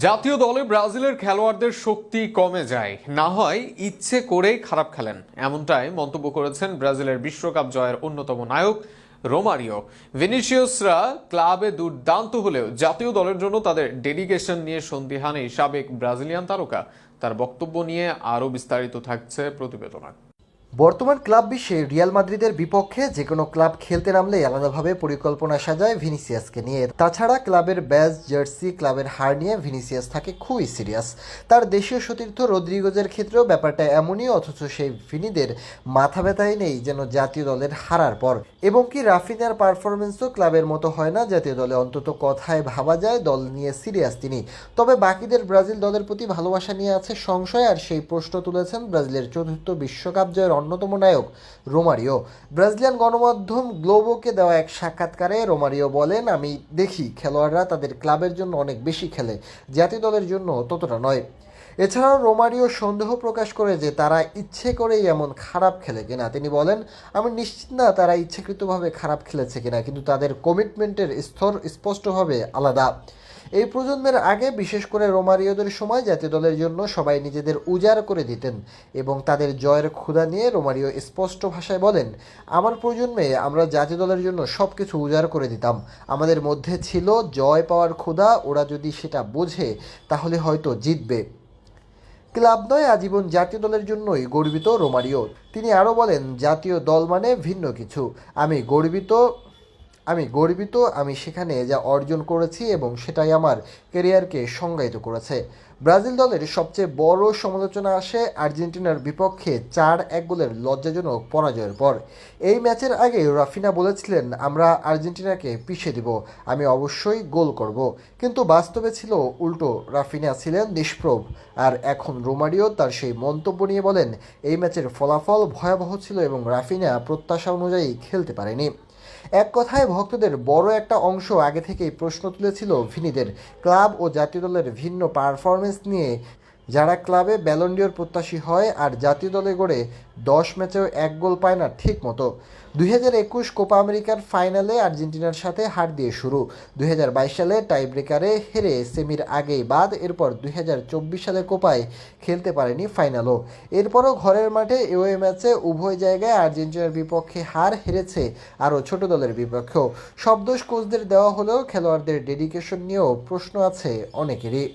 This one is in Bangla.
জাতীয় দলে ব্রাজিলের খেলোয়াড়দের শক্তি কমে যায়, না হয় ইচ্ছে করেই খারাপ খেলেন, এমনটাই মন্তব্য করেছেন ব্রাজিলের বিশ্বকাপ জয়ের অন্যতম নায়ক রোমারিও। ভিনিসিয়াসরা ক্লাবে দুর্দান্ত হলেও জাতীয় দলের জন্য তাদের ডেডিকেশন নিয়ে সন্দিহান এই সাবেক ব্রাজিলিয়ান তারকা। তার বক্তব্য নিয়ে আরও বিস্তারিত থাকছে প্রতিবেদনে। বর্তমান ক্লাব বিশ্বে রিয়াল মাদ্রিদের বিপক্ষে যে কোনো ক্লাব খেলতে নামলেই আলাদাভাবে পরিকল্পনা সাজায় ভিনিসিয়াসকে নিয়ে। তাছাড়া ক্লাবের ব্যাজ, জার্সি, ক্লাবের হার নিয়ে ভিনিসিয়াস থাকে খুবই সিরিয়াস। তার দেশীয় সতীর্থ রদ্রিগোজের ক্ষেত্রেও ব্যাপারটা এমনই, অথচ সেই ভিনিদের মাথা ব্যথাই নেই যেন জাতীয় দলের হারার পর। এবং কি রাফিনার পারফরমেন্সও ক্লাবের মতো হয় না জাতীয় দলে, অন্তত কথায় ভাবা যায় দল নিয়ে সিরিয়াস তিনি। তবে বাকিদের ব্রাজিল দলের প্রতি ভালোবাসা নিয়ে আছে সংশয়, আর সেই প্রশ্ন তুলেছেন ব্রাজিলের চতুর্থ বিশ্বকাপ জয়ের অন্যতম নায়ক রোমারিও। ব্রাজিলিয়ান গণমাধ্যম গ্লোবোকে দেওয়া এক সাক্ষাৎকারে রোমারিও বলেন, আমি দেখি খেলোয়াড়রা তাদের ক্লাবের জন্য অনেক বেশি খেলে, জাতীয় দলের জন্য ততটা নয়। এছাড়াও রোমারিও সন্দেহ প্রকাশ করে যে তারা ইচ্ছে করেই এমন খারাপ খেলে কিনা। তিনি বলেন, আমি নিশ্চিত না তারা ইচ্ছাকৃতভাবে খারাপ খেলেছে কিনা, কিন্তু তাদের কমিটমেন্টের স্তর স্পষ্টভাবে আলাদা। এই প্রজন্মের আগে, বিশেষ করে রোমারিওদের সময় জাতীয় দলের জন্য সবাই নিজেদের উজাড় করে দিতেন এবং তাদের জয়ের ক্ষুধা নিয়ে রোমারিও স্পষ্ট ভাষায় বলেন, আমার প্রজন্মে আমরা জাতীয় দলের জন্য সব কিছু উজাড় করে দিতাম। আমাদের মধ্যে ছিল জয় পাওয়ার ক্ষুধা, ওরা যদি সেটা বোঝে তাহলে হয়তো জিতবে। ক্লাব নয়, আজীবন জাতীয় দলের জন্যই গর্বিত রোমারিও। তিনি আরও বলেন, জাতীয় দল মানে ভিন্ন কিছু। আমি গর্বিত আমি সেখানে যা অর্জন করেছি এবং সেটাই আমার ক্যারিয়ারকে সংজ্ঞায়িত করেছে। ব্রাজিল দলের সবচেয়ে বড় সমালোচনা আসে আর্জেন্টিনার বিপক্ষে 4-1 গোলের লজ্জাজনক পরাজয়ের পর। এই ম্যাচের আগে রাফিনা বলেছিলেন, আমরা আর্জেন্টিনাকে পিছিয়ে দিব, আমি অবশ্যই গোল করব। কিন্তু বাস্তবে ছিল উল্টো, রাফিনা ছিলেন নিষ্প্রভ। আর এখন রোমারিও তার সেই মন্তব্য নিয়ে বলেন, এই ম্যাচের ফলাফল ভয়াবহ ছিল এবং রাফিনা প্রত্যাশা অনুযায়ী খেলতে পারেনি। এক কথায় ভক্তদের বড় একটা অংশ আগে থেকেই প্রশ্ন তুলেছিল ভিনিদের ক্লাব ও জাতীয় দলের ভিন্ন পারফরমেন্স নিয়ে। যারা ক্লাবে ব্যালন ডিওর প্রত্যাশী হয় আর জাতীয় দলে গড়ে 10 ম্যাচেও 1 গোল পায় না ঠিক মতো। 2021 কোপা আমেরিকার ফাইনালে আর্জেন্টিনার সাথে হার দিয়ে শুরু, 2022 সালে টাই ব্রেকারে হেরে সেমির আগেই বাদ, এরপর 2024 সালে কোপায় খেলতে পারেনি ফাইনালও। এরপরও ঘরের মাঠে এওয়ে ম্যাচে উভয় জায়গায় আর্জেন্টিনার বিপক্ষে হার, হেরেছে আরও ছোট দলের বিপক্ষেও। সব দোষ কোচদের দেওয়া হলেও খেলোয়াড়দের ডেডিকেশন নিয়েও প্রশ্ন আছে অনেকেরই।